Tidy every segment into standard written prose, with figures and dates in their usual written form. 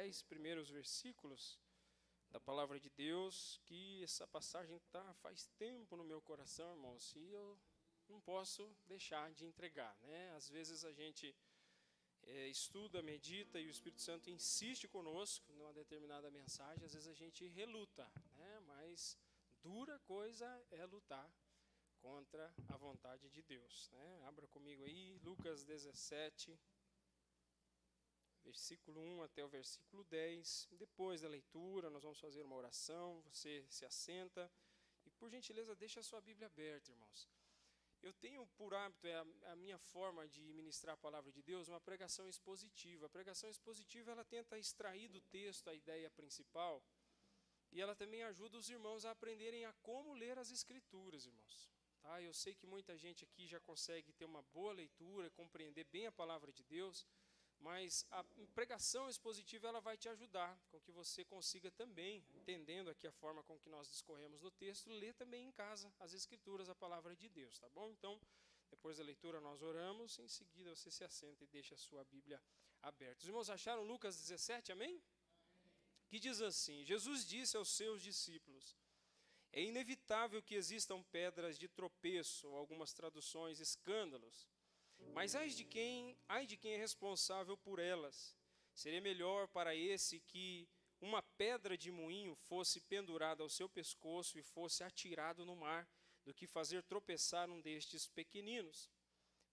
10 primeiros versículos da palavra de Deus, que essa passagem faz tempo no meu coração, irmãos, e eu não posso deixar de entregar, né? Às vezes a gente estuda, medita e o Espírito Santo insiste conosco numa determinada mensagem, às vezes a gente reluta, né? Mas dura coisa é lutar contra a vontade de Deus, né? Abra comigo aí, Lucas 17, versículo 1 até o versículo 10. Depois da leitura, nós vamos fazer uma oração, você se assenta e, por gentileza, deixa a sua Bíblia aberta, irmãos. Eu tenho por hábito, a minha forma de ministrar a palavra de Deus, uma pregação expositiva. A pregação expositiva, ela tenta extrair do texto a ideia principal e ela também ajuda os irmãos a aprenderem a como ler as Escrituras, irmãos. Tá? Eu sei que muita gente aqui já consegue ter uma boa leitura, compreender bem a palavra de Deus, mas a pregação expositiva ela vai te ajudar com que você consiga também, entendendo aqui a forma com que nós discorremos no texto, ler também em casa as Escrituras, a palavra de Deus, tá bom? Então, depois da leitura nós oramos, em seguida você se assenta e deixa a sua Bíblia aberta. Os irmãos acharam Lucas 17, amém? Que diz assim: Jesus disse aos seus discípulos: é inevitável que existam pedras de tropeço, ou algumas traduções, escândalos. Mas ai de quem é responsável por elas. Seria melhor para esse que uma pedra de moinho fosse pendurada ao seu pescoço e fosse atirado no mar, do que fazer tropeçar um destes pequeninos.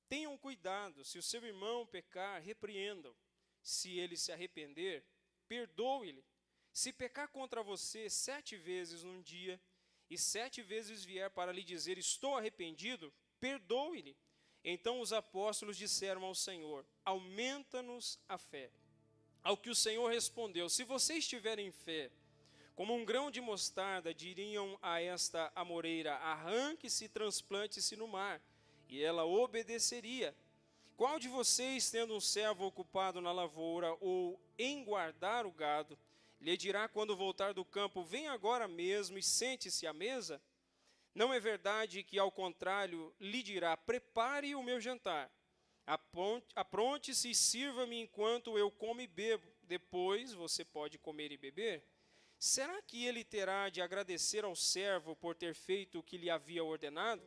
Tenham cuidado, se o seu irmão pecar, repreendam. Se ele se arrepender, perdoe-lhe. Se pecar contra você 7 vezes num dia, e 7 vezes vier para lhe dizer, estou arrependido, perdoe-lhe. Então os apóstolos disseram ao Senhor, aumenta-nos a fé. Ao que o Senhor respondeu, se vocês tiverem fé, como um grão de mostarda, diriam a esta amoreira, arranque-se e transplante-se no mar, e ela obedeceria. Qual de vocês, tendo um servo ocupado na lavoura ou em guardar o gado, lhe dirá quando voltar do campo, vem agora mesmo e sente-se à mesa? Não é verdade que, ao contrário, lhe dirá, prepare o meu jantar, apronte-se e sirva-me enquanto eu como e bebo, depois você pode comer e beber? Será que ele terá de agradecer ao servo por ter feito o que lhe havia ordenado?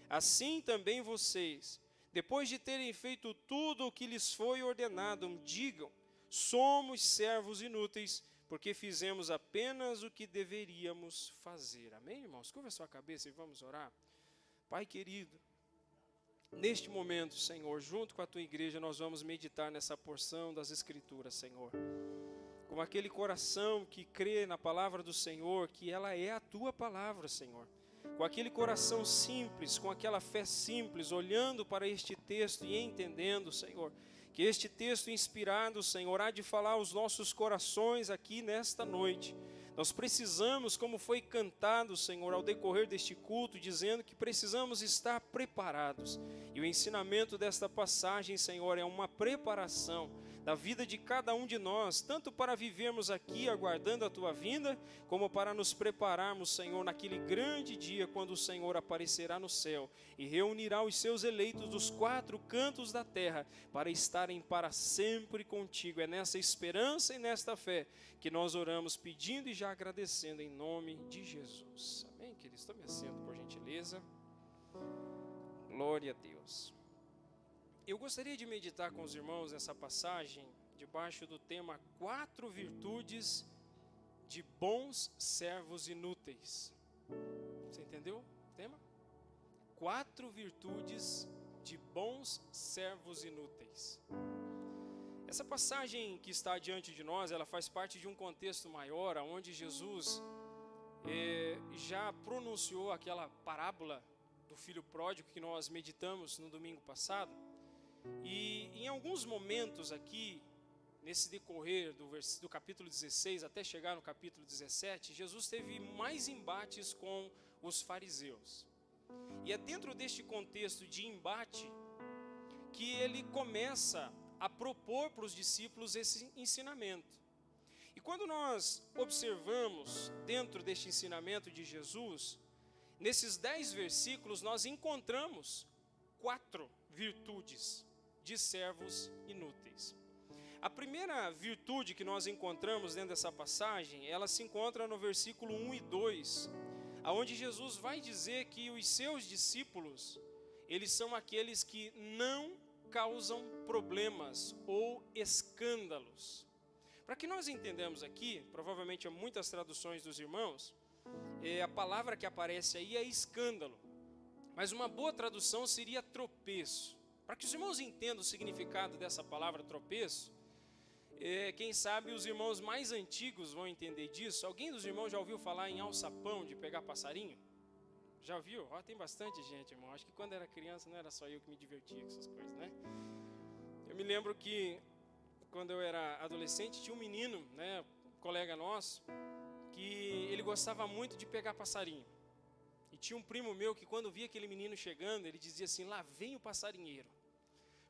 Assim também vocês, depois de terem feito tudo o que lhes foi ordenado, digam, somos servos inúteis, porque fizemos apenas o que deveríamos fazer. Amém, irmãos? Curva a sua cabeça e vamos orar. Pai querido, neste momento, Senhor, junto com a Tua igreja, nós vamos meditar nessa porção das Escrituras, Senhor. Com aquele coração que crê na palavra do Senhor, que ela é a Tua palavra, Senhor. Com aquele coração simples, com aquela fé simples, olhando para este texto e entendendo, Senhor, que este texto inspirado, Senhor, há de falar aos nossos corações aqui nesta noite. Nós precisamos, como foi cantado, Senhor, ao decorrer deste culto, dizendo que precisamos estar preparados. E o ensinamento desta passagem, Senhor, é uma preparação da vida de cada um de nós, tanto para vivermos aqui aguardando a Tua vinda, como para nos prepararmos, Senhor, naquele grande dia quando o Senhor aparecerá no céu e reunirá os seus eleitos dos 4 cantos da terra para estarem para sempre contigo. É nessa esperança e nesta fé que nós oramos pedindo e já agradecendo em nome de Jesus. Amém, queridos? Tome assento, por gentileza. Glória a Deus. Eu gostaria de meditar com os irmãos nessa passagem, debaixo do tema 4 virtudes de bons servos inúteis. Você entendeu o tema? 4 virtudes de bons servos inúteis. Essa passagem que está diante de nós, ela faz parte de um contexto maior, onde Jesus já pronunciou aquela parábola do filho pródigo que nós meditamos no domingo passado. E em alguns momentos aqui, nesse decorrer do capítulo 16 até chegar no capítulo 17, Jesus teve mais embates com os fariseus. E é dentro deste contexto de embate que ele começa a propor para os discípulos esse ensinamento. E quando nós observamos dentro deste ensinamento de Jesus, nesses 10 versículos nós encontramos 4 virtudes de servos inúteis. A primeira virtude que nós encontramos dentro dessa passagem, ela se encontra no versículo 1 e 2, aonde Jesus vai dizer que os seus discípulos, eles são aqueles que não causam problemas ou escândalos. Para que nós entendamos aqui, provavelmente há muitas traduções dos irmãos, a palavra que aparece aí é escândalo, mas uma boa tradução seria tropeço. Para que os irmãos entendam o significado dessa palavra tropeço, quem sabe os irmãos mais antigos vão entender disso. Alguém dos irmãos já ouviu falar em alçapão, de pegar passarinho? Já ouviu? Tem bastante gente, irmão. Acho que quando era criança não era só eu que me divertia com essas coisas, né? Eu me lembro que quando eu era adolescente tinha um menino, né, um colega nosso, que ele gostava muito de pegar passarinho. E tinha um primo meu que quando via aquele menino chegando, ele dizia assim: lá vem o passarinheiro.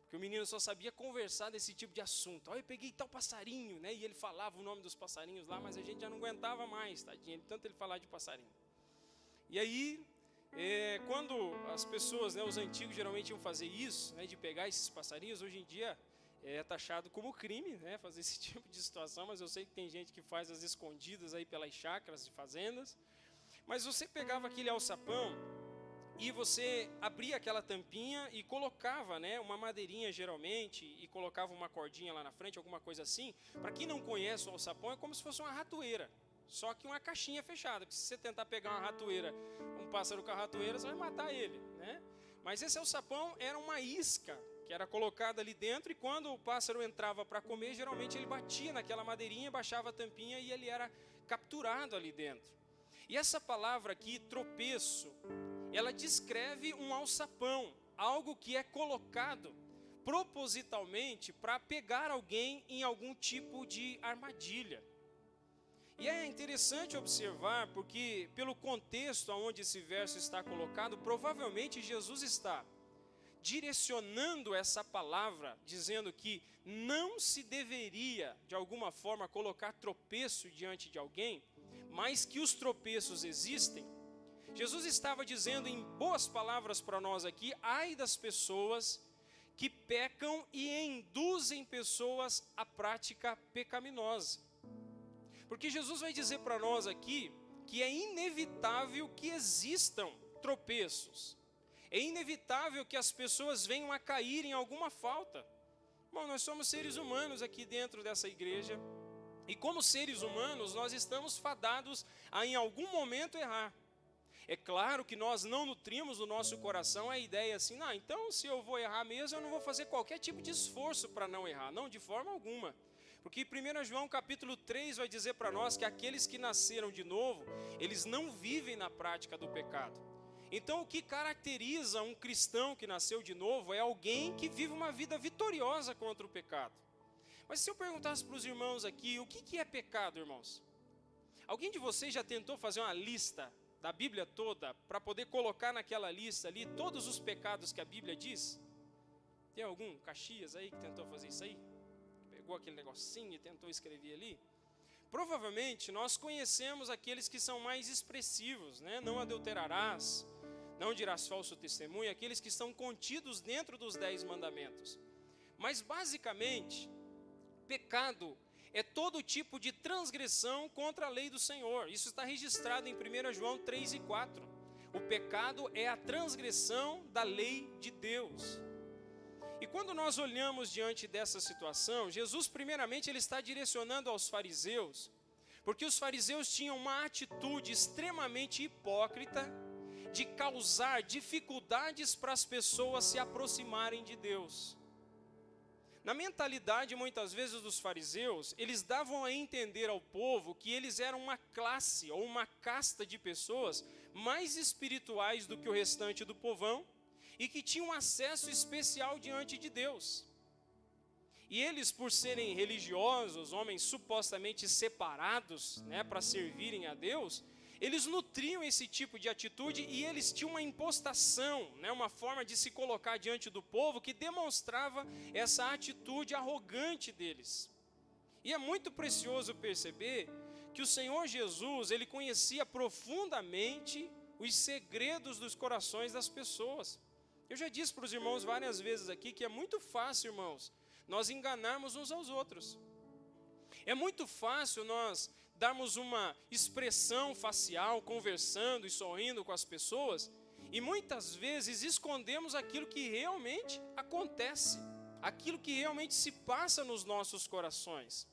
Porque o menino só sabia conversar desse tipo de assunto. Eu peguei tal passarinho, né? E ele falava o nome dos passarinhos lá, mas a gente já não aguentava mais, tadinho, tanto ele falar de passarinho. E aí, quando as pessoas, né, os antigos geralmente iam fazer isso, né, de pegar esses passarinhos, hoje em dia é taxado como crime, né, fazer esse tipo de situação, mas eu sei que tem gente que faz as escondidas aí pelas chácaras e fazendas. Mas você pegava aquele alçapão e você abria aquela tampinha e colocava, né, uma madeirinha geralmente, e colocava uma cordinha lá na frente, alguma coisa assim. Para quem não conhece o alçapão, é como se fosse uma ratoeira, só que uma caixinha fechada, porque se você tentar pegar uma ratoeira, um pássaro com a ratoeira, você vai matar ele, né? Mas esse alçapão era uma isca que era colocada ali dentro, e quando o pássaro entrava para comer, geralmente ele batia naquela madeirinha, baixava a tampinha e ele era capturado ali dentro. E essa palavra aqui, tropeço, ela descreve um alçapão, algo que é colocado propositalmente para pegar alguém em algum tipo de armadilha. E é interessante observar, porque pelo contexto onde esse verso está colocado, provavelmente Jesus está direcionando essa palavra, dizendo que não se deveria, de alguma forma, colocar tropeço diante de alguém, mas que os tropeços existem. Jesus estava dizendo em boas palavras para nós aqui: ai das pessoas que pecam e induzem pessoas à prática pecaminosa. Porque Jesus vai dizer para nós aqui que é inevitável que existam tropeços. É inevitável que as pessoas venham a cair em alguma falta. Bom, nós somos seres humanos aqui dentro dessa igreja, e como seres humanos nós estamos fadados a em algum momento errar. É claro que nós não nutrimos no nosso coração a ideia assim: então se eu vou errar mesmo, eu não vou fazer qualquer tipo de esforço para não errar. Não, de forma alguma. Porque 1 João capítulo 3 vai dizer para nós que aqueles que nasceram de novo, eles não vivem na prática do pecado. Então o que caracteriza um cristão que nasceu de novo é alguém que vive uma vida vitoriosa contra o pecado. Mas se eu perguntasse para os irmãos aqui, o que é pecado, irmãos? Alguém de vocês já tentou fazer uma lista da Bíblia toda, para poder colocar naquela lista ali todos os pecados que a Bíblia diz? Tem algum Caxias aí que tentou fazer isso aí? Pegou aquele negocinho e tentou escrever ali? Provavelmente nós conhecemos aqueles que são mais expressivos, né? Não adulterarás, não dirás falso testemunho, aqueles que estão contidos dentro dos 10 mandamentos. Mas basicamente, pecado é todo tipo de transgressão contra a lei do Senhor. Isso está registrado em 1 João 3 e 4. O pecado é a transgressão da lei de Deus. E quando nós olhamos diante dessa situação, Jesus primeiramente ele está direcionando aos fariseus, porque os fariseus tinham uma atitude extremamente hipócrita de causar dificuldades para as pessoas se aproximarem de Deus. Na mentalidade, muitas vezes, dos fariseus, eles davam a entender ao povo que eles eram uma classe ou uma casta de pessoas mais espirituais do que o restante do povão e que tinham acesso especial diante de Deus. E eles, por serem religiosos, homens supostamente separados, né, para servirem a Deus, eles nutriam esse tipo de atitude e eles tinham uma impostação, né, uma forma de se colocar diante do povo que demonstrava essa atitude arrogante deles. E é muito precioso perceber que o Senhor Jesus, ele conhecia profundamente os segredos dos corações das pessoas. Eu já disse para os irmãos várias vezes aqui que é muito fácil, irmãos, nós enganarmos uns aos outros. É muito fácil nós darmos uma expressão facial, conversando e sorrindo com as pessoas, e muitas vezes escondemos aquilo que realmente acontece, aquilo que realmente se passa nos nossos corações.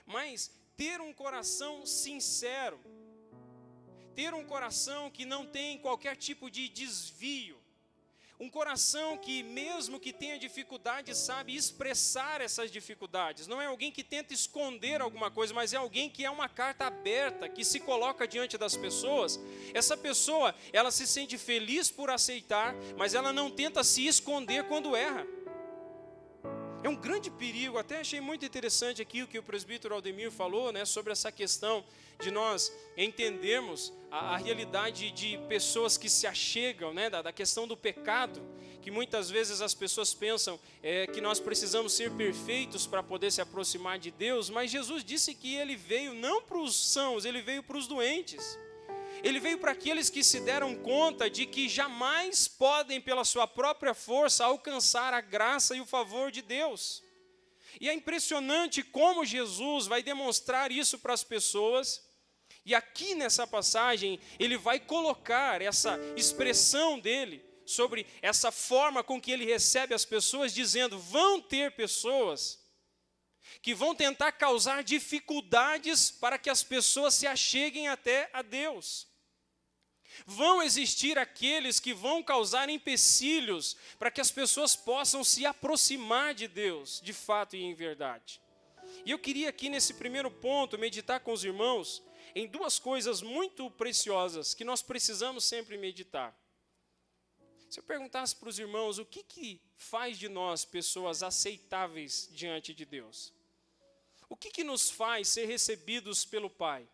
Mas ter um coração sincero, ter um coração que não tem qualquer tipo de desvio, um coração que, mesmo que tenha dificuldades, sabe expressar essas dificuldades. Não é alguém que tenta esconder alguma coisa, mas é alguém que é uma carta aberta, que se coloca diante das pessoas. Essa pessoa, ela se sente feliz por aceitar, mas ela não tenta se esconder quando erra. É um grande perigo. Até achei muito interessante aqui o que o presbítero Aldemir falou, né, sobre essa questão de nós entendermos a realidade de pessoas que se achegam, né, da questão do pecado, que muitas vezes as pessoas pensam que nós precisamos ser perfeitos para poder se aproximar de Deus, mas Jesus disse que Ele veio não para os sãos, Ele veio para os doentes. Ele veio para aqueles que se deram conta de que jamais podem, pela sua própria força, alcançar a graça e o favor de Deus. E é impressionante como Jesus vai demonstrar isso para as pessoas. E aqui nessa passagem, ele vai colocar essa expressão dele sobre essa forma com que ele recebe as pessoas, dizendo: vão ter pessoas que vão tentar causar dificuldades para que as pessoas se acheguem até a Deus. Vão existir aqueles que vão causar empecilhos para que as pessoas possam se aproximar de Deus, de fato e em verdade. E eu queria aqui nesse primeiro ponto meditar com os irmãos em duas coisas muito preciosas que nós precisamos sempre meditar. Se eu perguntasse para os irmãos o que faz de nós pessoas aceitáveis diante de Deus? O que nos faz ser recebidos pelo Pai?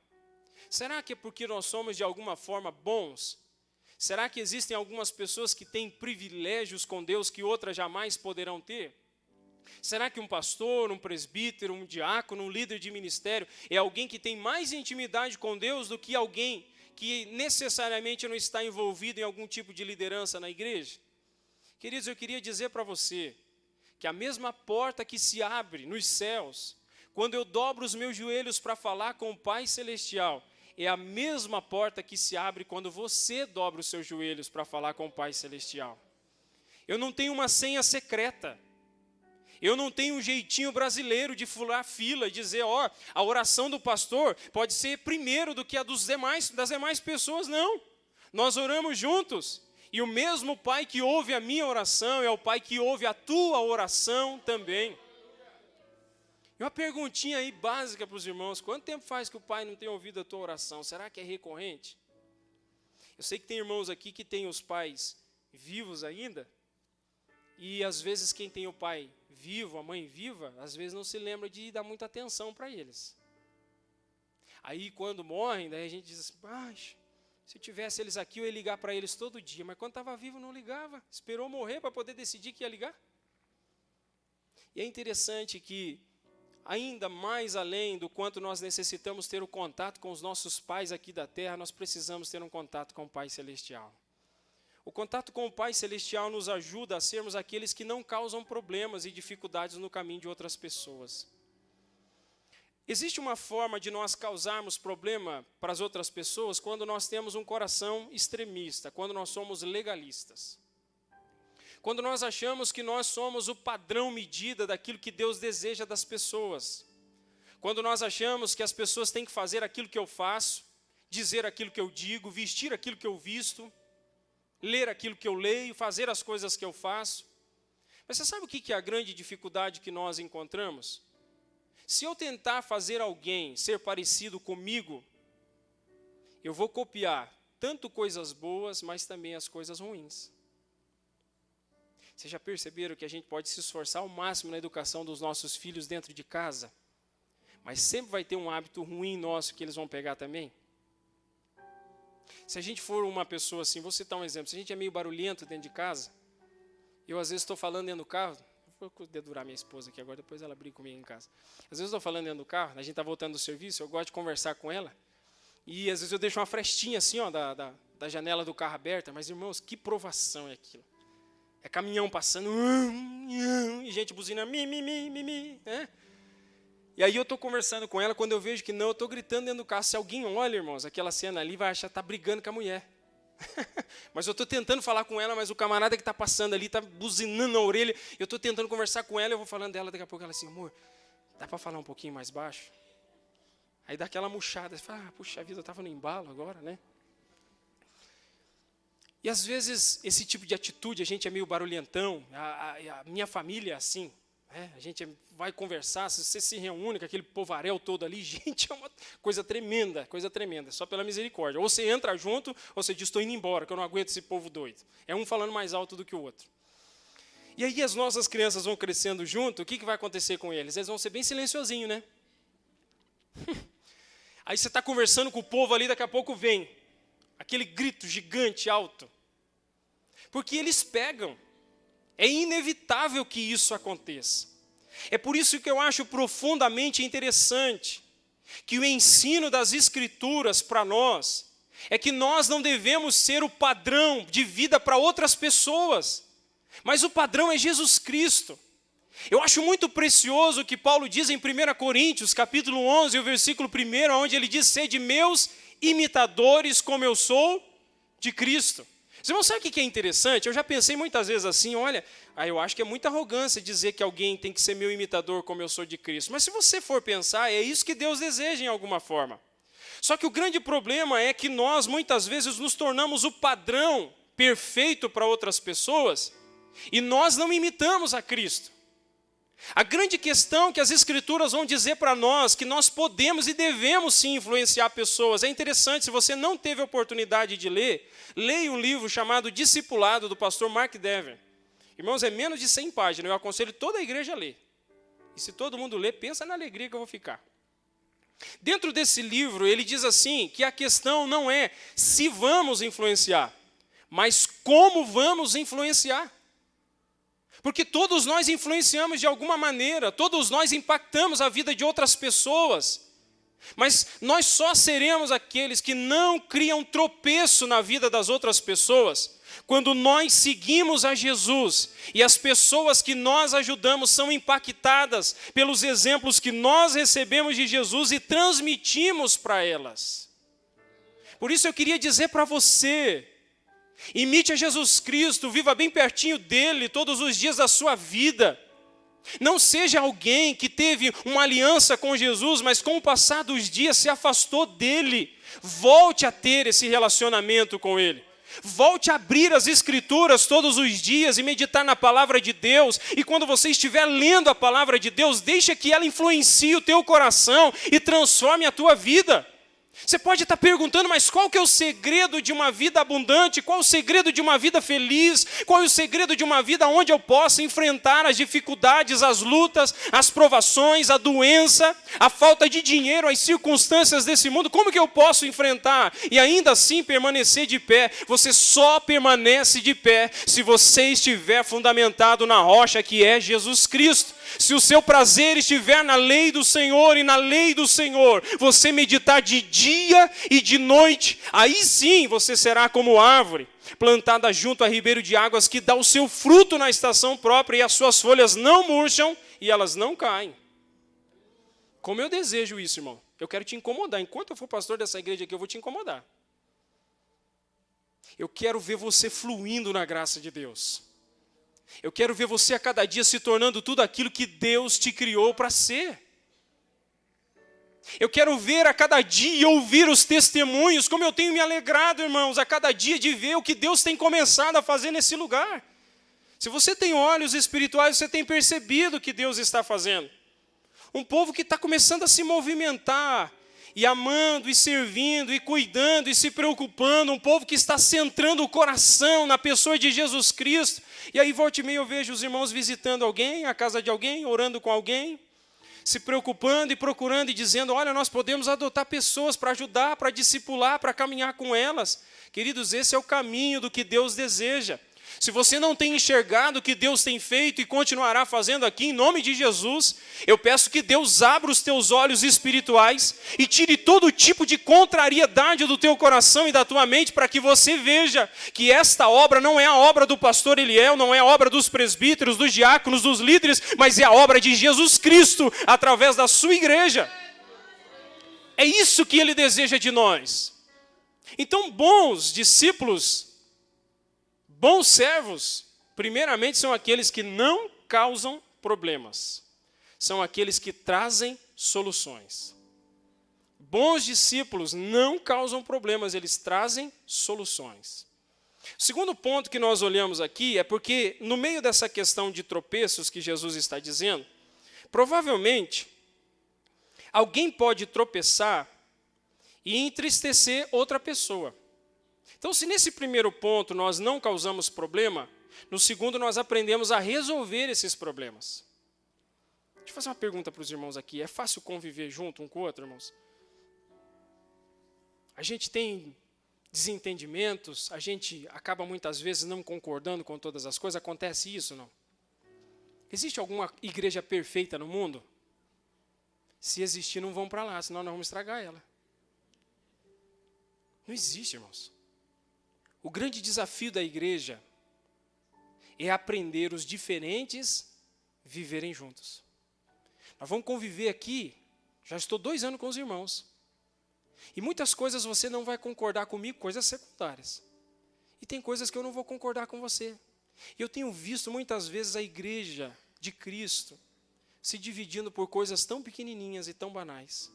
Será que é porque nós somos de alguma forma bons? Será que existem algumas pessoas que têm privilégios com Deus que outras jamais poderão ter? Será que um pastor, um presbítero, um diácono, um líder de ministério é alguém que tem mais intimidade com Deus do que alguém que necessariamente não está envolvido em algum tipo de liderança na igreja? Queridos, eu queria dizer para você que a mesma porta que se abre nos céus, quando eu dobro os meus joelhos para falar com o Pai Celestial, é a mesma porta que se abre quando você dobra os seus joelhos para falar com o Pai Celestial. Eu não tenho uma senha secreta. Eu não tenho um jeitinho brasileiro de furar fila e dizer, a oração do pastor pode ser primeiro do que a das demais pessoas. Não. Nós oramos juntos. E o mesmo Pai que ouve a minha oração é o Pai que ouve a tua oração também. E uma perguntinha aí básica para os irmãos: quanto tempo faz que o Pai não tem ouvido a tua oração? Será que é recorrente? Eu sei que tem irmãos aqui que têm os pais vivos ainda, e às vezes quem tem o pai vivo, a mãe viva, às vezes não se lembra de dar muita atenção para eles. Aí quando morrem, daí a gente diz assim, se tivesse eles aqui eu ia ligar para eles todo dia, mas quando estava vivo não ligava, esperou morrer para poder decidir que ia ligar. E é interessante que ainda mais além do quanto nós necessitamos ter o contato com os nossos pais aqui da terra, nós precisamos ter um contato com o Pai Celestial. O contato com o Pai Celestial nos ajuda a sermos aqueles que não causam problemas e dificuldades no caminho de outras pessoas. Existe uma forma de nós causarmos problema para as outras pessoas quando nós temos um coração extremista, quando nós somos legalistas. Quando nós achamos que nós somos o padrão medida daquilo que Deus deseja das pessoas. Quando nós achamos que as pessoas têm que fazer aquilo que eu faço, dizer aquilo que eu digo, vestir aquilo que eu visto, ler aquilo que eu leio, fazer as coisas que eu faço. Mas você sabe o que é a grande dificuldade que nós encontramos? Se eu tentar fazer alguém ser parecido comigo, eu vou copiar tanto coisas boas, mas também as coisas ruins. Vocês já perceberam que a gente pode se esforçar ao máximo na educação dos nossos filhos dentro de casa, mas sempre vai ter um hábito ruim nosso que eles vão pegar também? Se a gente for uma pessoa assim, vou citar um exemplo, se a gente é meio barulhento dentro de casa, eu às vezes estou falando dentro do carro, vou dedurar minha esposa aqui agora, depois ela briga comigo em casa. Às vezes eu estou falando dentro do carro, a gente está voltando do serviço, eu gosto de conversar com ela, e às vezes eu deixo uma frestinha assim, da janela do carro aberta, mas irmãos, que provação é aquilo? É caminhão passando, e gente buzina, né? E aí eu estou conversando com ela, quando eu vejo que não, eu estou gritando dentro do carro. Se alguém olha, irmãos, aquela cena ali, vai achar que está brigando com a mulher. Mas eu estou tentando falar com ela, mas o camarada que está passando ali, está buzinando na orelha. Eu estou tentando conversar com ela, eu vou falando dela, daqui a pouco ela assim, amor, dá para falar um pouquinho mais baixo? Aí dá aquela murchada, você fala, puxa vida, eu estava no embalo agora, né? E às vezes, esse tipo de atitude, a gente é meio barulhentão, a minha família é assim, né? A gente vai conversar, se você se reúne com aquele povaréu todo ali, gente, é uma coisa tremenda, só pela misericórdia. Ou você entra junto, ou você diz, estou indo embora, que eu não aguento esse povo doido. É um falando mais alto do que o outro. E aí as nossas crianças vão crescendo junto, o que vai acontecer com eles? Eles vão ser bem silenciosinhos, né? Aí você está conversando com o povo ali, daqui a pouco vem aquele grito gigante, alto. Porque eles pegam. É inevitável que isso aconteça. É por isso que eu acho profundamente interessante que o ensino das Escrituras para nós é que nós não devemos ser o padrão de vida para outras pessoas, mas o padrão é Jesus Cristo. Eu acho muito precioso o que Paulo diz em 1 Coríntios, capítulo 11, o versículo 1, onde ele diz, sede meus imitadores como eu sou de Cristo. Vocês vão saber o que é interessante? Eu já pensei muitas vezes assim, olha, eu acho que é muita arrogância dizer que alguém tem que ser meu imitador como eu sou de Cristo. Mas se você for pensar, é isso que Deus deseja em alguma forma. Só que o grande problema é que nós, muitas vezes, nos tornamos o padrão perfeito para outras pessoas e nós não imitamos a Cristo. A grande questão que as Escrituras vão dizer para nós, que nós podemos e devemos sim influenciar pessoas. É interessante, se você não teve a oportunidade de ler, leia um livro chamado Discipulado, do pastor Mark Dever. Irmãos, é menos de 100 páginas, eu aconselho toda a igreja a ler. E se todo mundo ler, pensa na alegria que eu vou ficar. Dentro desse livro, ele diz assim, que a questão não é se vamos influenciar, mas como vamos influenciar. Porque todos nós influenciamos de alguma maneira, todos nós impactamos a vida de outras pessoas, mas nós só seremos aqueles que não criam tropeço na vida das outras pessoas, quando nós seguimos a Jesus e as pessoas que nós ajudamos são impactadas pelos exemplos que nós recebemos de Jesus e transmitimos para elas. Por isso eu queria dizer para você, imite a Jesus Cristo, viva bem pertinho dele todos os dias da sua vida. Não seja alguém que teve uma aliança com Jesus, mas com o passar dos dias se afastou dele. Volte a ter esse relacionamento com ele. Volte a abrir as Escrituras todos os dias e meditar na palavra de Deus. E quando você estiver lendo a palavra de Deus, deixa que ela influencie o teu coração e transforme a tua vida. Você pode estar perguntando, mas qual que é o segredo de uma vida abundante? Qual o segredo de uma vida feliz? Qual é o segredo de uma vida onde eu possa enfrentar as dificuldades, as lutas, as provações, a doença, a falta de dinheiro, as circunstâncias desse mundo? Como que eu posso enfrentar e ainda assim permanecer de pé? Você só permanece de pé se você estiver fundamentado na rocha que é Jesus Cristo. Se o seu prazer estiver na lei do Senhor e na lei do Senhor, você meditar de dia e de noite, aí sim você será como árvore plantada junto a ribeiro de águas que dá o seu fruto na estação própria e as suas folhas não murcham e elas não caem. Como eu desejo isso, irmão. Eu quero te incomodar. Enquanto eu for pastor dessa igreja aqui, eu vou te incomodar. Eu quero ver você fluindo na graça de Deus. Eu quero ver você a cada dia se tornando tudo aquilo que Deus te criou para ser. Eu quero ver a cada dia e ouvir os testemunhos, como eu tenho me alegrado, irmãos, a cada dia de ver o que Deus tem começado a fazer nesse lugar. Se você tem olhos espirituais, você tem percebido o que Deus está fazendo. Um povo que está começando a se movimentar, e amando, e servindo, e cuidando, e se preocupando, um povo que está centrando o coração na pessoa de Jesus Cristo. E aí, volta e meia, eu vejo os irmãos visitando alguém, a casa de alguém, orando com alguém, se preocupando e procurando e dizendo, olha, nós podemos adotar pessoas para ajudar, para discipular, para caminhar com elas. Queridos, esse é o caminho do que Deus deseja. Se você não tem enxergado o que Deus tem feito e continuará fazendo aqui, em nome de Jesus, eu peço que Deus abra os teus olhos espirituais e tire todo tipo de contrariedade do teu coração e da tua mente, para que você veja que esta obra não é a obra do pastor Eliel, não é a obra dos presbíteros, dos diáconos, dos líderes, mas é a obra de Jesus Cristo, através da sua igreja. É isso que Ele deseja de nós. Então, bons discípulos, bons servos, primeiramente são aqueles que não causam problemas. São aqueles que trazem soluções. Bons discípulos não causam problemas, eles trazem soluções. O segundo ponto que nós olhamos aqui é porque, no meio dessa questão de tropeços que Jesus está dizendo, provavelmente, alguém pode tropeçar e entristecer outra pessoa. Então, se nesse primeiro ponto nós não causamos problema, no segundo nós aprendemos a resolver esses problemas. Deixa eu fazer uma pergunta para os irmãos aqui. É fácil conviver junto um com o outro, irmãos? A gente tem desentendimentos, a gente acaba muitas vezes não concordando com todas as coisas. Acontece isso, não? Existe alguma igreja perfeita no mundo? Se existir, não vão para lá, senão nós vamos estragar ela. Não existe, irmãos. O grande desafio da igreja é aprender os diferentes viverem juntos. Nós vamos conviver aqui, já estou 2 anos com os irmãos. E muitas coisas você não vai concordar comigo, coisas secundárias. E tem coisas que eu não vou concordar com você. E eu tenho visto muitas vezes a igreja de Cristo se dividindo por coisas tão pequenininhas e tão banais.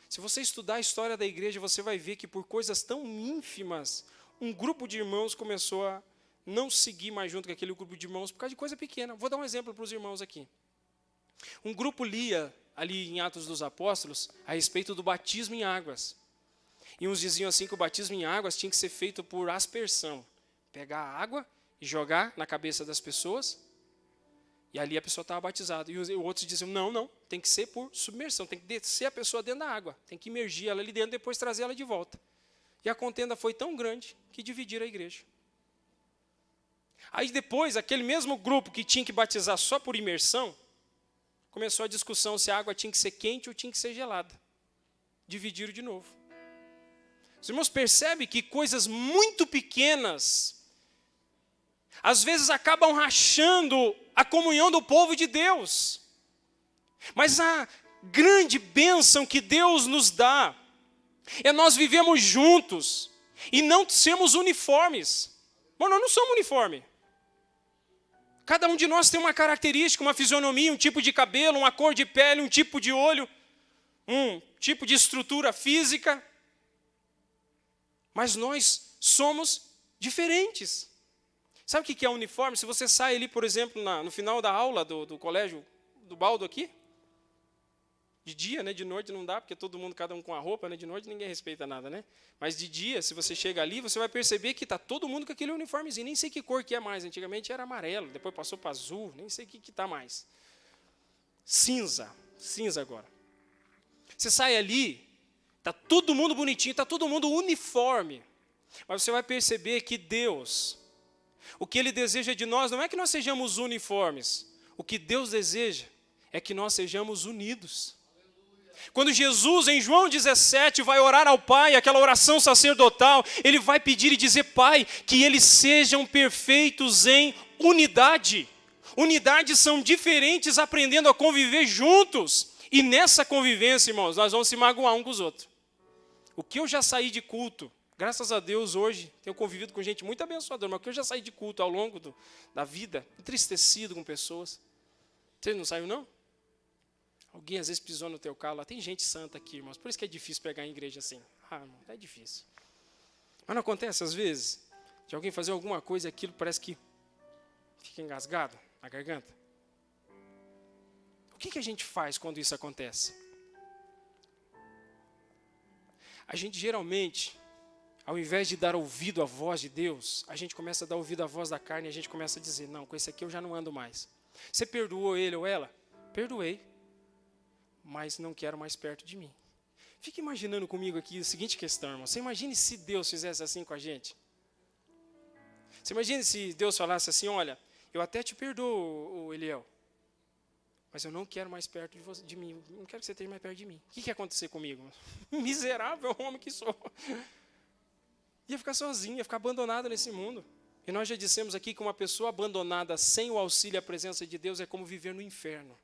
Se você estudar a história da igreja, você vai ver que por coisas tão ínfimas, um grupo de irmãos começou a não seguir mais junto com aquele grupo de irmãos por causa de coisa pequena. Vou dar um exemplo para os irmãos aqui. Um grupo lia ali em Atos dos Apóstolos a respeito do batismo em águas. E uns diziam assim que o batismo em águas tinha que ser feito por aspersão. Pegar a água e jogar na cabeça das pessoas, e ali a pessoa estava batizada. E os outros diziam, não, tem que ser por submersão, tem que descer a pessoa dentro da água, tem que imergir ela ali dentro e depois trazer ela de volta. E a contenda foi tão grande que dividiram a igreja. Aí depois, aquele mesmo grupo que tinha que batizar só por imersão, começou a discussão se a água tinha que ser quente ou tinha que ser gelada. Dividiram de novo. Os irmãos percebem que coisas muito pequenas às vezes acabam rachando a comunhão do povo de Deus. Mas a grande bênção que Deus nos dá é nós vivemos juntos e não sermos uniformes. Bom, nós não somos uniformes. Cada um de nós tem uma característica, uma fisionomia, um tipo de cabelo, uma cor de pele, um tipo de olho, um tipo de estrutura física. Mas nós somos diferentes. Sabe o que é uniforme? Se você sai ali, por exemplo, no final da aula do colégio do Baldo aqui, de dia, né? De noite não dá, porque todo mundo, cada um com a roupa, né? De noite ninguém respeita nada, né? Mas de dia, se você chega ali, você vai perceber que está todo mundo com aquele uniformezinho. Nem sei que cor que é mais. Antigamente era amarelo, depois passou para azul, nem sei o que está mais. Cinza agora. Você sai ali, está todo mundo bonitinho, está todo mundo uniforme. Mas você vai perceber que Deus, o que Ele deseja de nós não é que nós sejamos uniformes. O que Deus deseja é que nós sejamos unidos. Quando Jesus, em João 17, vai orar ao Pai, aquela oração sacerdotal, Ele vai pedir e dizer, Pai, que eles sejam perfeitos em unidade. Unidades são diferentes, aprendendo a conviver juntos. E nessa convivência, irmãos, nós vamos se magoar um com os outros. O que eu já saí de culto, graças a Deus, hoje, tenho convivido com gente muito abençoadora, mas o que eu já saí de culto ao longo da vida, entristecido com pessoas. Você não saiu, não? Alguém às vezes pisou no teu calo. Lá tem gente santa aqui, irmãos. Por isso que é difícil pregar em igreja assim. Irmão, é difícil. Mas não acontece às vezes de alguém fazer alguma coisa e aquilo parece que fica engasgado na garganta? O que a gente faz quando isso acontece? A gente geralmente, ao invés de dar ouvido à voz de Deus, a gente começa a dar ouvido à voz da carne e a gente começa a dizer, não, com esse aqui eu já não ando mais. Você perdoou ele ou ela? Perdoei, mas não quero mais perto de mim. Fique imaginando comigo aqui a seguinte questão, irmão. Você imagine se Deus fizesse assim com a gente? Você imagina se Deus falasse assim, olha, eu até te perdoo, o Eliel, mas eu não quero mais perto de mim, não quero que você esteja mais perto de mim. O que ia acontecer comigo? Miserável homem que sou. Ia ficar sozinho, ia ficar abandonado nesse mundo. E nós já dissemos aqui que uma pessoa abandonada sem o auxílio e a presença de Deus é como viver no inferno.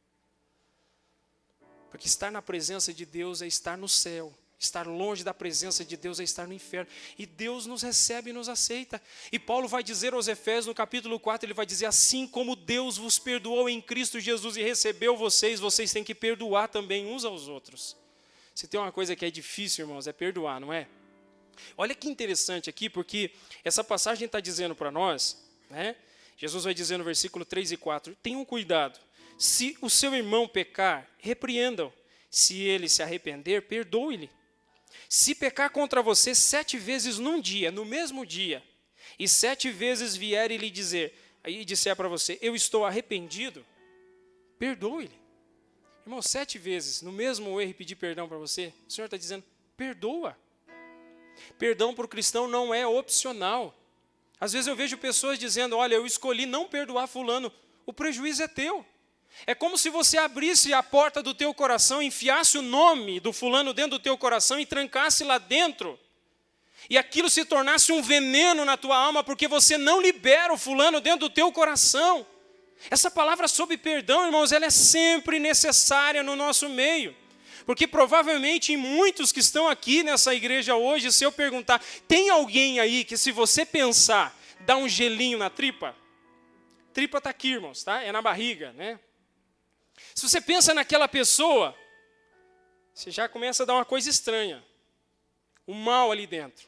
Porque estar na presença de Deus é estar no céu. Estar longe da presença de Deus é estar no inferno. E Deus nos recebe e nos aceita. E Paulo vai dizer aos Efésios, no capítulo 4, ele vai dizer, assim como Deus vos perdoou em Cristo Jesus e recebeu vocês, vocês têm que perdoar também uns aos outros. Se tem uma coisa que é difícil, irmãos, é perdoar, não é? Olha que interessante aqui, porque essa passagem está dizendo para nós, né? Jesus vai dizer no versículo 3 e 4, tenham cuidado, se o seu irmão pecar, repreendam, se ele se arrepender, perdoe-lhe. Se pecar contra você 7 vezes num dia, no mesmo dia, e 7 vezes vier e lhe dizer, aí disser para você, eu estou arrependido, perdoe-lhe. Irmão, 7 vezes, no mesmo erro e pedir perdão para você, o Senhor está dizendo, perdoa. Perdão para o cristão não é opcional. Às vezes eu vejo pessoas dizendo, olha, eu escolhi não perdoar fulano, o prejuízo é teu. É como se você abrisse a porta do teu coração, enfiasse o nome do fulano dentro do teu coração e trancasse lá dentro. E aquilo se tornasse um veneno na tua alma, porque você não libera o fulano dentro do teu coração. Essa palavra sobre perdão, irmãos, ela é sempre necessária no nosso meio. Porque provavelmente em muitos que estão aqui nessa igreja hoje, se eu perguntar, tem alguém aí que se você pensar, dá um gelinho na tripa? Tripa está aqui, irmãos, tá? É na barriga, né? Se você pensa naquela pessoa, você já começa a dar uma coisa estranha. O mal ali dentro.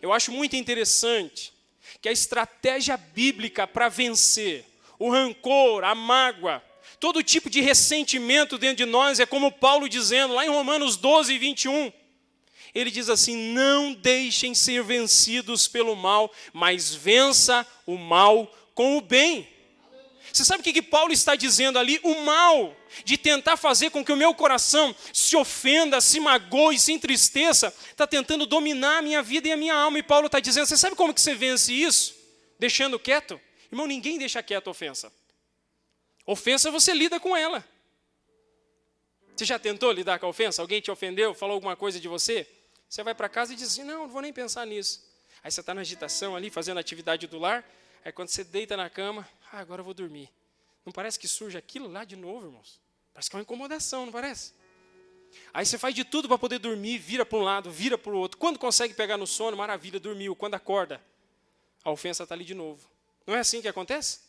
Eu acho muito interessante que a estratégia bíblica para vencer o rancor, a mágoa, todo tipo de ressentimento dentro de nós, é como Paulo dizendo, lá em Romanos 12, 21. Ele diz assim, não deixem ser vencidos pelo mal, mas vença o mal com o bem. Você sabe o que Paulo está dizendo ali? O mal de tentar fazer com que o meu coração se ofenda, se magoe, se entristeça, está tentando dominar a minha vida e a minha alma. E Paulo está dizendo, você sabe como que você vence isso? Deixando quieto? Irmão, ninguém deixa quieto a ofensa. Ofensa você lida com ela. Você já tentou lidar com a ofensa? Alguém te ofendeu, falou alguma coisa de você? Você vai para casa e diz assim, não vou nem pensar nisso. Aí você está na agitação ali, fazendo a atividade do lar. Aí quando você deita na cama, agora eu vou dormir. Não parece que surge aquilo lá de novo, irmãos? Parece que é uma incomodação, não parece? Aí você faz de tudo para poder dormir, vira para um lado, vira para o outro. Quando consegue pegar no sono, maravilha, dormiu. Quando acorda, a ofensa está ali de novo. Não é assim que acontece?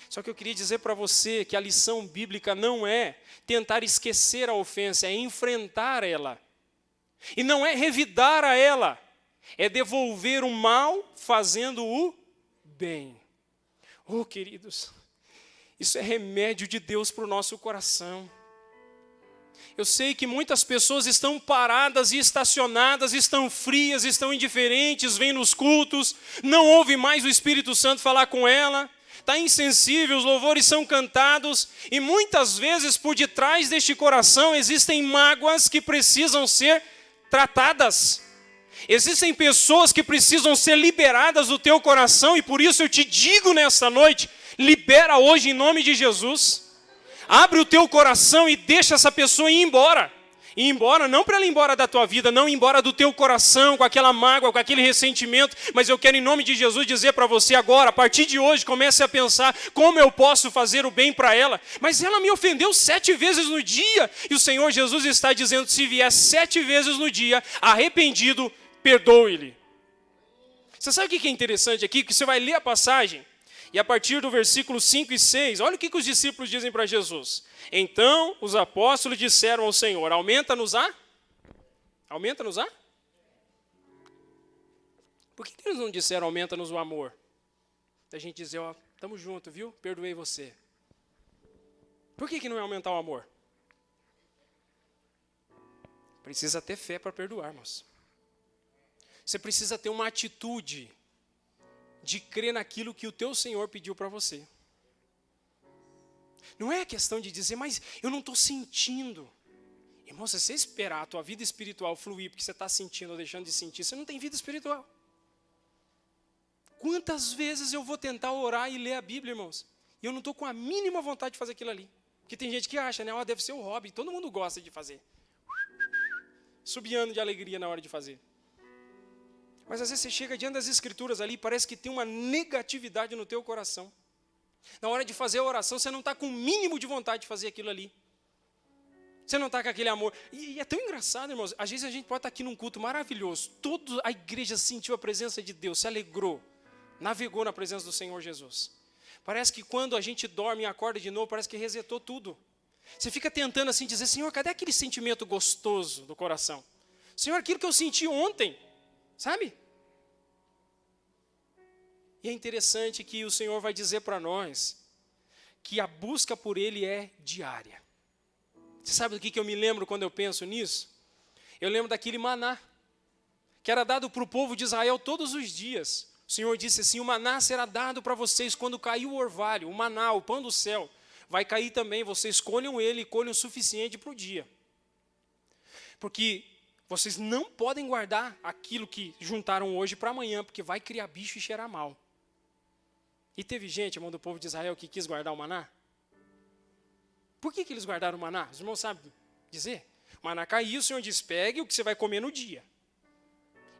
Só que eu queria dizer para você que a lição bíblica não é tentar esquecer a ofensa, é enfrentar ela. E não é revidar a ela, é devolver o mal fazendo o bem. Oh, queridos, isso é remédio de Deus para o nosso coração. Eu sei que muitas pessoas estão paradas e estacionadas, estão frias, estão indiferentes, vêm nos cultos, não ouvem mais o Espírito Santo falar com ela, está insensível, os louvores são cantados, e muitas vezes por detrás deste coração existem mágoas que precisam ser tratadas. Existem pessoas que precisam ser liberadas do teu coração, e por isso eu te digo nesta noite, libera hoje em nome de Jesus. Abre o teu coração e deixa essa pessoa ir embora. Ir embora, não para ela ir embora da tua vida, não ir embora do teu coração, com aquela mágoa, com aquele ressentimento, mas eu quero em nome de Jesus dizer para você agora, a partir de hoje, comece a pensar como eu posso fazer o bem para ela. Mas ela me ofendeu 7 vezes no dia, e o Senhor Jesus está dizendo, se vier 7 vezes no dia, arrependido, perdoe-lhe. Você sabe o que é interessante aqui? Que você vai ler a passagem, e a partir do versículo 5 e 6, olha o que os discípulos dizem para Jesus. Então os apóstolos disseram ao Senhor, aumenta-nos a? Aumenta-nos a? Por que eles não disseram aumenta-nos o amor? A gente dizer, ó, estamos juntos, viu? Perdoei você. Por que não é aumentar o amor? Precisa ter fé para perdoar, irmãos. Você precisa ter uma atitude de crer naquilo que o teu Senhor pediu para você. Não é questão de dizer, mas eu não estou sentindo. Irmão, se você esperar a tua vida espiritual fluir porque você está sentindo ou deixando de sentir, você não tem vida espiritual. Quantas vezes eu vou tentar orar e ler a Bíblia, irmãos? E eu não estou com a mínima vontade de fazer aquilo ali. Porque tem gente que acha, né? Deve ser o hobby. Todo mundo gosta de fazer. Subiando de alegria na hora de fazer. Mas às vezes você chega diante das Escrituras ali e parece que tem uma negatividade no teu coração. Na hora de fazer a oração, você não está com o mínimo de vontade de fazer aquilo ali. Você não está com aquele amor. E é tão engraçado, irmãos. Às vezes a gente pode estar aqui num culto maravilhoso. Toda a igreja sentiu a presença de Deus, se alegrou, navegou na presença do Senhor Jesus. Parece que quando a gente dorme e acorda de novo, parece que resetou tudo. Você fica tentando assim dizer, Senhor, cadê aquele sentimento gostoso do coração? Senhor, aquilo que eu senti ontem, sabe? E é interessante que o Senhor vai dizer para nós que a busca por Ele é diária. Você sabe do que eu me lembro quando eu penso nisso? Eu lembro daquele maná, que era dado para o povo de Israel todos os dias. O Senhor disse assim, o maná será dado para vocês quando cair o orvalho, o maná, o pão do céu. Vai cair também, vocês colham ele e colham o suficiente para o dia. Porque vocês não podem guardar aquilo que juntaram hoje para amanhã, porque vai criar bicho e cheirar mal. E teve gente, irmão, do povo de Israel que quis guardar o maná? Por que eles guardaram o maná? Os irmãos sabem dizer? O maná caiu, o Senhor diz, pegue o que você vai comer no dia.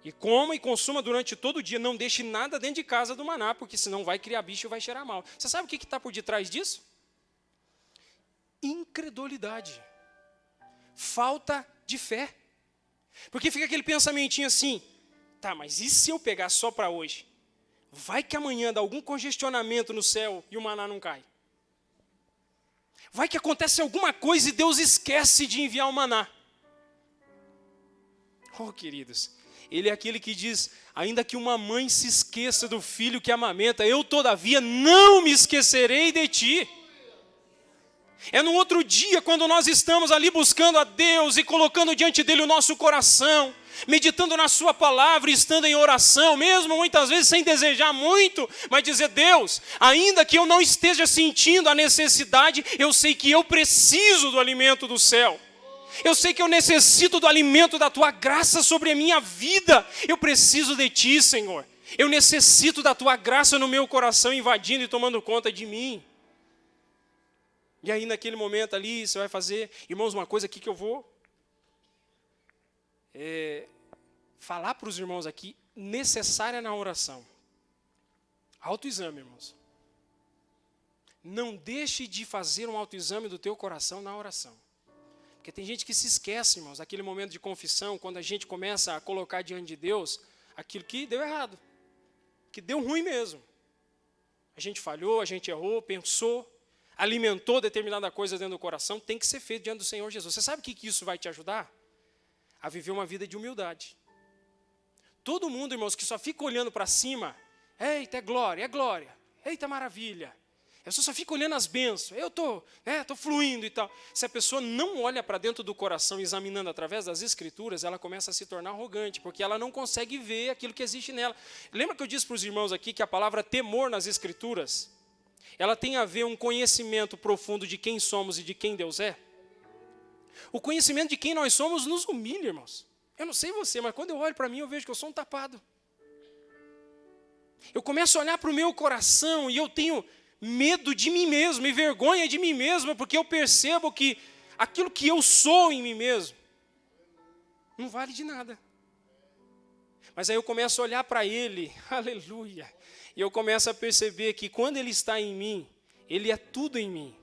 E coma e consuma durante todo o dia. Não deixe nada dentro de casa do maná, porque senão vai criar bicho e vai cheirar mal. Você sabe o que está por detrás disso? Incredulidade. Falta de fé. Porque fica aquele pensamentinho assim, tá, mas e se eu pegar só para hoje? Vai que amanhã dá algum congestionamento no céu e o maná não cai. Vai que acontece alguma coisa e Deus esquece de enviar o maná. Oh, queridos, Ele é aquele que diz, ainda que uma mãe se esqueça do filho que amamenta, eu todavia não me esquecerei de ti. É no outro dia, quando nós estamos ali buscando a Deus e colocando diante dEle o nosso coração, meditando na sua palavra e estando em oração, mesmo muitas vezes sem desejar muito, mas dizer, Deus, ainda que eu não esteja sentindo a necessidade, eu sei que eu preciso do alimento do céu. Eu sei que eu necessito do alimento da Tua graça sobre a minha vida. Eu preciso de Ti, Senhor. Eu necessito da Tua graça no meu coração, invadindo e tomando conta de mim. E aí naquele momento ali, você vai fazer, irmãos, uma coisa aqui que eu vou falar para os irmãos aqui, necessária na oração. Autoexame, irmãos. Não deixe de fazer um autoexame do teu coração na oração. Porque tem gente que se esquece, irmãos, daquele momento de confissão, quando a gente começa a colocar diante de Deus aquilo que deu errado, que deu ruim mesmo. A gente falhou, a gente errou, pensou, alimentou determinada coisa dentro do coração, tem que ser feito diante do Senhor Jesus. Você sabe o que isso vai te ajudar? A viver uma vida de humildade. Todo mundo, irmãos, que só fica olhando para cima, eita, é glória, eita, maravilha. Eu só fico olhando as bênçãos, eu estou fluindo e tal. Se a pessoa não olha para dentro do coração, examinando através das Escrituras, ela começa a se tornar arrogante, porque ela não consegue ver aquilo que existe nela. Lembra que eu disse para os irmãos aqui que a palavra temor nas Escrituras, ela tem a ver um conhecimento profundo de quem somos e de quem Deus é? O conhecimento de quem nós somos nos humilha, irmãos. Eu não sei você, mas quando eu olho para mim, eu vejo que eu sou um tapado. Eu começo a olhar para o meu coração e eu tenho medo de mim mesmo e vergonha de mim mesmo, porque eu percebo que aquilo que eu sou em mim mesmo não vale de nada. Mas aí eu começo a olhar para Ele, aleluia, e eu começo a perceber que quando Ele está em mim, Ele é tudo em mim.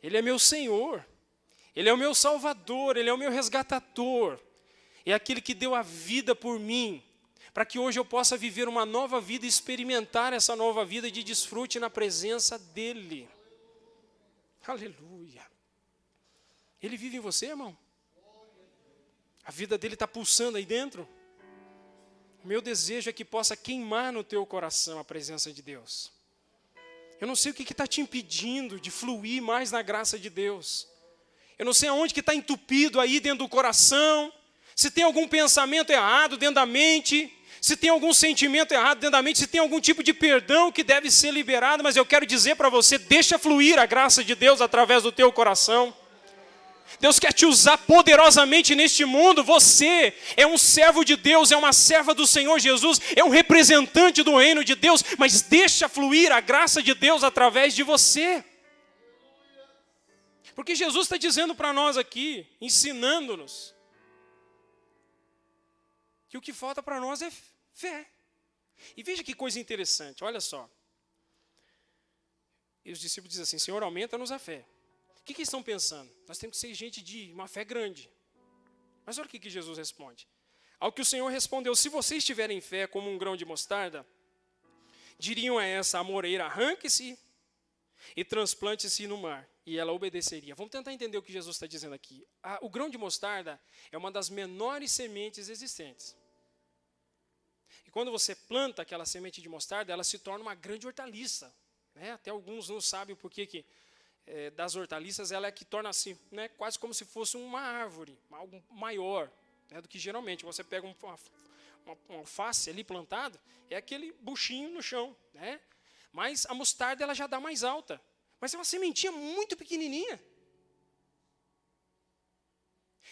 Ele é meu Senhor, Ele é o meu Salvador, Ele é o meu resgatador, é aquele que deu a vida por mim, para que hoje eu possa viver uma nova vida e experimentar essa nova vida de desfrute na presença dEle. Aleluia. Ele vive em você, irmão? A vida dEle está pulsando aí dentro? O meu desejo é que possa queimar no teu coração a presença de Deus. Eu não sei o que está te impedindo de fluir mais na graça de Deus. Eu não sei aonde que está entupido aí dentro do coração. Se tem algum pensamento errado dentro da mente. Se tem algum sentimento errado dentro da mente. Se tem algum tipo de perdão que deve ser liberado. Mas eu quero dizer para você, deixa fluir a graça de Deus através do teu coração. Deus quer te usar poderosamente neste mundo. Você é um servo de Deus, é uma serva do Senhor Jesus, é um representante do reino de Deus, mas deixa fluir a graça de Deus através de você. Porque Jesus está dizendo para nós aqui, ensinando-nos, que o que falta para nós é fé. E veja que coisa interessante, olha só. E os discípulos dizem assim, Senhor, aumenta-nos a fé. O que eles estão pensando? Nós temos que ser gente de uma fé grande. Mas olha o que Jesus responde. Ao que o Senhor respondeu, se vocês tiverem fé como um grão de mostarda, diriam a essa amoreira, arranque-se e transplante-se no mar, e ela obedeceria. Vamos tentar entender o que Jesus está dizendo aqui. O grão de mostarda é uma das menores sementes existentes. E quando você planta aquela semente de mostarda, ela se torna uma grande hortaliça. Né? Até alguns não sabem o porquê que das hortaliças, ela é que torna assim, né, quase como se fosse uma árvore, algo maior, né, do que geralmente. Você pega uma alface ali plantado, é aquele buchinho no chão, né? Mas a mostarda ela já dá mais alta, mas é uma sementinha muito pequenininha.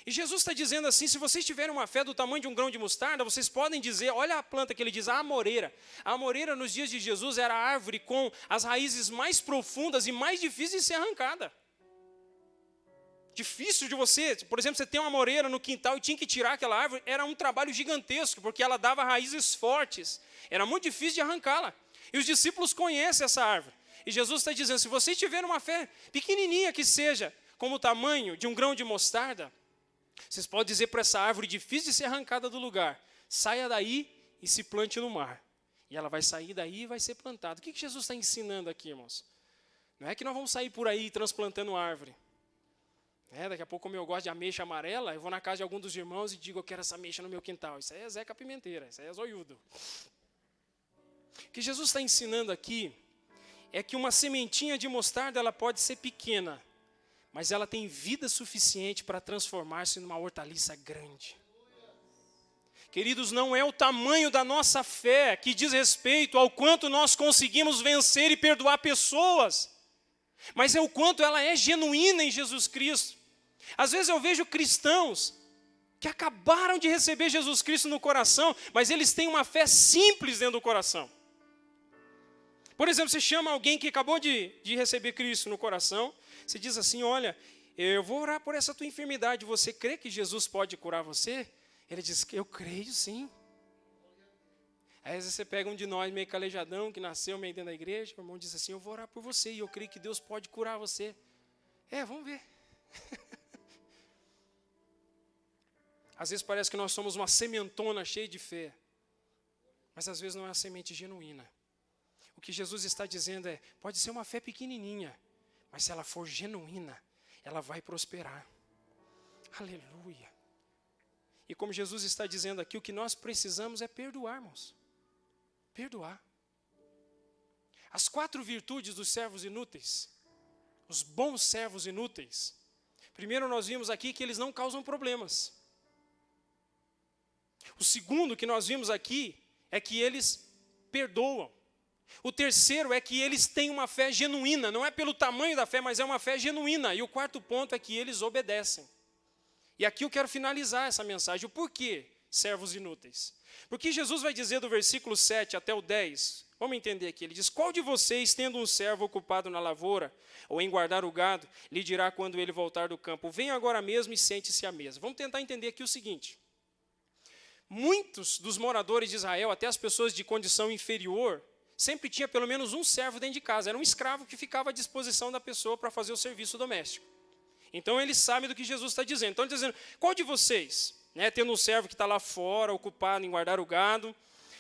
E Jesus está dizendo assim, se vocês tiverem uma fé do tamanho de um grão de mostarda, vocês podem dizer, olha a planta que ele diz, a amoreira. A amoreira nos dias de Jesus era a árvore com as raízes mais profundas e mais difíceis de ser arrancada. Difícil de você, por exemplo, você tem uma amoreira no quintal e tinha que tirar aquela árvore, era um trabalho gigantesco, porque ela dava raízes fortes, era muito difícil de arrancá-la. E os discípulos conhecem essa árvore. E Jesus está dizendo, se vocês tiverem uma fé pequenininha que seja, como o tamanho de um grão de mostarda, vocês podem dizer para essa árvore difícil de ser arrancada do lugar, saia daí e se plante no mar. E ela vai sair daí e vai ser plantada. O que Jesus está ensinando aqui, irmãos? Não é que nós vamos sair por aí transplantando árvore. Daqui a pouco, como eu gosto de ameixa amarela, eu vou na casa de algum dos irmãos e digo, eu quero essa ameixa no meu quintal. Isso aí é Zeca Pimenteira, isso aí é zoiudo. O que Jesus está ensinando aqui é que uma sementinha de mostarda ela pode ser pequena, mas ela tem vida suficiente para transformar-se numa hortaliça grande. Queridos, não é o tamanho da nossa fé que diz respeito ao quanto nós conseguimos vencer e perdoar pessoas, mas é o quanto ela é genuína em Jesus Cristo. Às vezes eu vejo cristãos que acabaram de receber Jesus Cristo no coração, mas eles têm uma fé simples dentro do coração. Por exemplo, você chama alguém que acabou de receber Cristo no coração, você diz assim, olha, eu vou orar por essa tua enfermidade, você crê que Jesus pode curar você? Ele diz, eu creio sim. Aí às vezes você pega um de nós meio calejadão, que nasceu meio dentro da igreja, o irmão diz assim, eu vou orar por você e eu creio que Deus pode curar você. Vamos ver. Às vezes parece que nós somos uma sementona cheia de fé, mas às vezes não é uma semente genuína. O que Jesus está dizendo pode ser uma fé pequenininha, mas se ela for genuína, ela vai prosperar. Aleluia. E como Jesus está dizendo aqui, o que nós precisamos é perdoar, irmãos. Perdoar. As 4 virtudes dos servos inúteis, os bons servos inúteis. Primeiro nós vimos aqui que eles não causam problemas. O segundo que nós vimos aqui é que eles perdoam. O terceiro é que eles têm uma fé genuína, não é pelo tamanho da fé, mas é uma fé genuína. E o quarto ponto é que eles obedecem. E aqui eu quero finalizar essa mensagem. O porquê servos inúteis? Porque Jesus vai dizer do versículo 7 até o 10, vamos entender aqui, ele diz, qual de vocês, tendo um servo ocupado na lavoura, ou em guardar o gado, lhe dirá quando ele voltar do campo, venha agora mesmo e sente-se à mesa. Vamos tentar entender aqui o seguinte. Muitos dos moradores de Israel, até as pessoas de condição inferior, sempre tinha pelo menos um servo dentro de casa. Era um escravo que ficava à disposição da pessoa para fazer o serviço doméstico. Então eles sabem do que Jesus está dizendo. Então ele está dizendo, qual de vocês, tendo um servo que está lá fora, ocupado em guardar o gado,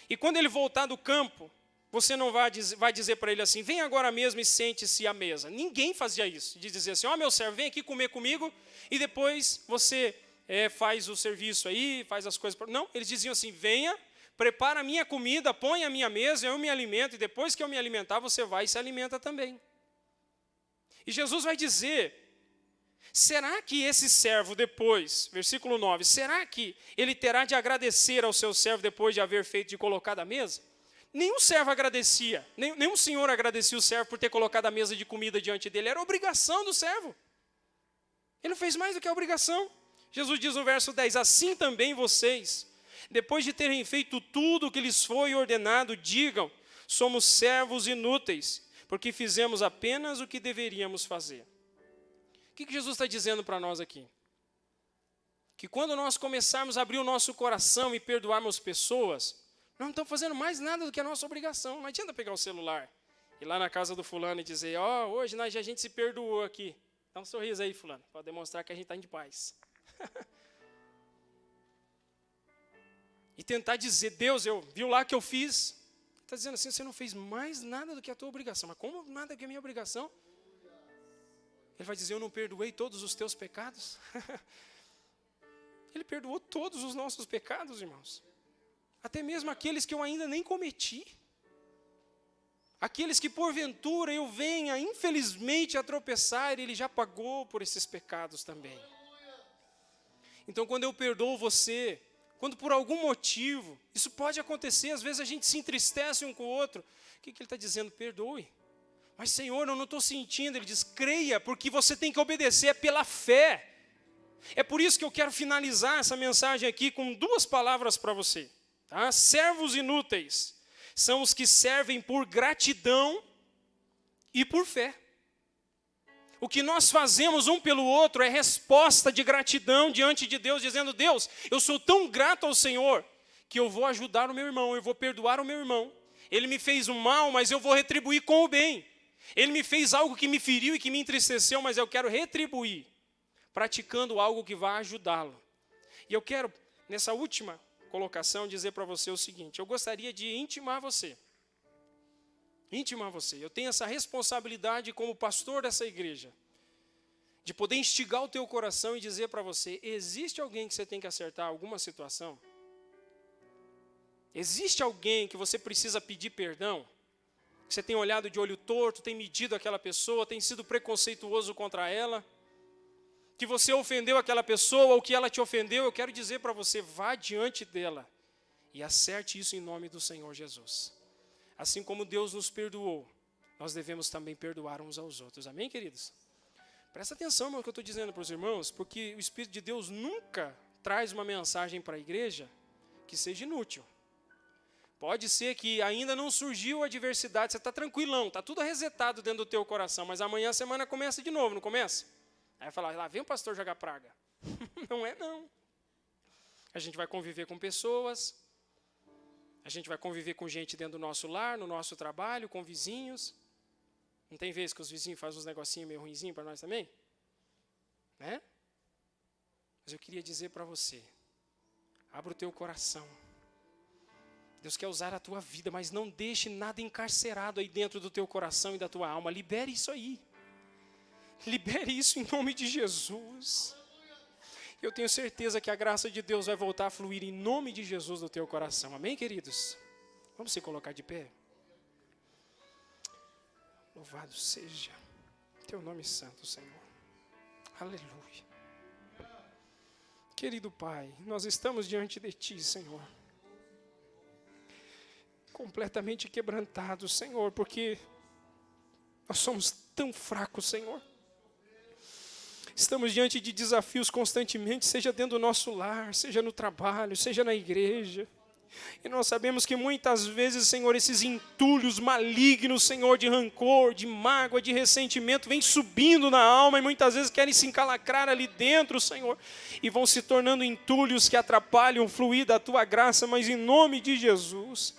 e quando ele voltar do campo, você não vai dizer para ele assim, vem agora mesmo e sente-se à mesa. Ninguém fazia isso, de dizer assim, meu servo, vem aqui comer comigo, e depois você faz o serviço aí, faz as coisas. Não, eles diziam assim, venha, prepara a minha comida, põe a minha mesa, eu me alimento, e depois que eu me alimentar, você vai e se alimenta também. E Jesus vai dizer, será que esse servo depois, versículo 9, será que ele terá de agradecer ao seu servo depois de haver feito de colocar a mesa? Nenhum servo agradecia, nenhum senhor agradecia o servo por ter colocado a mesa de comida diante dele, era obrigação do servo. Ele não fez mais do que a obrigação. Jesus diz no verso 10, assim também vocês, depois de terem feito tudo o que lhes foi ordenado, digam, somos servos inúteis, porque fizemos apenas o que deveríamos fazer. O que Jesus está dizendo para nós aqui? Que quando nós começarmos a abrir o nosso coração e perdoarmos pessoas, nós não estamos fazendo mais nada do que a nossa obrigação. Não adianta pegar o celular, ir lá na casa do fulano e dizer, hoje a gente se perdoou aqui. Dá um sorriso aí, fulano, para demonstrar que a gente está em paz. E tentar dizer, Deus, viu lá que eu fiz? Está dizendo assim, você não fez mais nada do que a tua obrigação. Mas como nada que a minha obrigação? Ele vai dizer, eu não perdoei todos os teus pecados? Ele perdoou todos os nossos pecados, irmãos. Até mesmo aqueles que eu ainda nem cometi. Aqueles que porventura eu venha, infelizmente, a tropeçar, Ele já pagou por esses pecados também. Então, quando eu perdoo você, quando por algum motivo, isso pode acontecer, às vezes a gente se entristece um com o outro. O que Ele está dizendo? Perdoe. Mas, Senhor, eu não estou sentindo. Ele diz, creia, porque você tem que obedecer pela fé. É por isso que eu quero finalizar essa mensagem aqui com 2 palavras para você. Tá? Servos inúteis são os que servem por gratidão e por fé. O que nós fazemos um pelo outro é resposta de gratidão diante de Deus, dizendo, Deus, eu sou tão grato ao Senhor, que eu vou ajudar o meu irmão, eu vou perdoar o meu irmão. Ele me fez o mal, mas eu vou retribuir com o bem. Ele me fez algo que me feriu e que me entristeceu, mas eu quero retribuir, praticando algo que vai ajudá-lo. E eu quero, nessa última colocação, dizer para você o seguinte, eu gostaria de intimar você. Eu tenho essa responsabilidade como pastor dessa igreja, de poder instigar o teu coração e dizer para você, existe alguém que você tem que acertar alguma situação? Existe alguém que você precisa pedir perdão? Que você tem olhado de olho torto, tem medido aquela pessoa, tem sido preconceituoso contra ela? Que você ofendeu aquela pessoa ou que ela te ofendeu? Eu quero dizer para você, vá diante dela e acerte isso em nome do Senhor Jesus. Assim como Deus nos perdoou, nós devemos também perdoar uns aos outros. Amém, queridos? Presta atenção no que eu estou dizendo para os irmãos, porque o Espírito de Deus nunca traz uma mensagem para a igreja que seja inútil. Pode ser que ainda não surgiu a adversidade, você está tranquilão, está tudo resetado dentro do teu coração, mas amanhã a semana começa de novo, não começa? Aí vai falar, lá vem o pastor jogar praga. Não é não. A gente vai conviver com pessoas, a gente vai conviver com gente dentro do nosso lar, no nosso trabalho, com vizinhos. Não tem vez que os vizinhos fazem uns negocinhos meio ruinzinhos para nós também? Né? Mas eu queria dizer para você, abra o teu coração. Deus quer usar a tua vida, mas não deixe nada encarcerado aí dentro do teu coração e da tua alma. Libere isso aí. Libere isso em nome de Jesus. Eu tenho certeza que a graça de Deus vai voltar a fluir em nome de Jesus no teu coração. Amém, queridos? Vamos se colocar de pé? Louvado seja teu nome santo, Senhor. Aleluia. Querido Pai, nós estamos diante de Ti, Senhor. Completamente quebrantados, Senhor, porque nós somos tão fracos, Senhor. Estamos diante de desafios constantemente, seja dentro do nosso lar, seja no trabalho, seja na igreja. E nós sabemos que muitas vezes, Senhor, esses entulhos malignos, Senhor, de rancor, de mágoa, de ressentimento, vêm subindo na alma e muitas vezes querem se encalacrar ali dentro, Senhor, e vão se tornando entulhos que atrapalham o fluir da Tua graça, mas em nome de Jesus,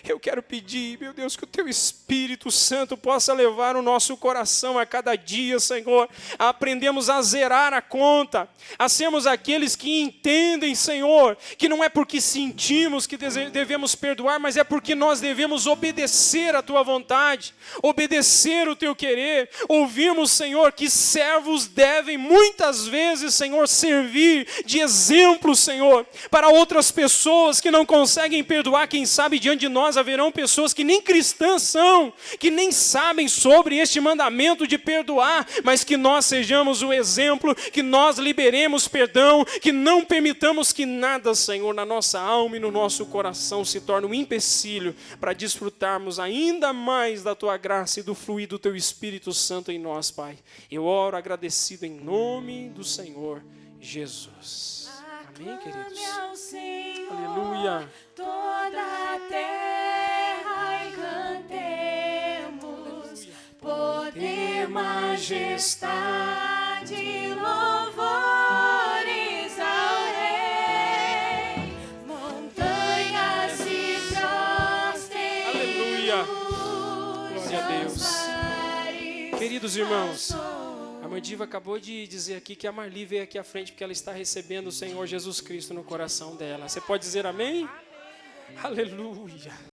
eu quero pedir, meu Deus, que o Teu Espírito Santo possa levar o nosso coração a cada dia, Senhor, a aprendermos a zerar a conta, a sermos aqueles que entendem, Senhor, que não é porque sentimos que devemos perdoar, mas é porque nós devemos obedecer a Tua vontade, obedecer o Teu querer, ouvirmos, Senhor, que servos devem muitas vezes, Senhor, servir de exemplo, Senhor, para outras pessoas que não conseguem perdoar, quem sabe diante de nós haverão pessoas que nem cristãs são, que nem sabem sobre este mandamento de perdoar, mas que nós sejamos o exemplo, que nós liberemos perdão, que não permitamos que nada, Senhor, na nossa alma e no nosso coração se torne um empecilho para desfrutarmos ainda mais da Tua graça e do fluir do Teu Espírito Santo em nós, Pai. Eu oro agradecido em nome do Senhor Jesus. Amém, queridos? Aleluia. Toda a terra e cantemos, poder, majestade, louvores ao Rei, montanhas se prostrem. Aleluia. Glória a Deus. Queridos irmãos, a Mandiva acabou de dizer aqui que a Marli veio aqui à frente porque ela está recebendo o Senhor Jesus Cristo no coração dela. Você pode dizer amém? Aleluia.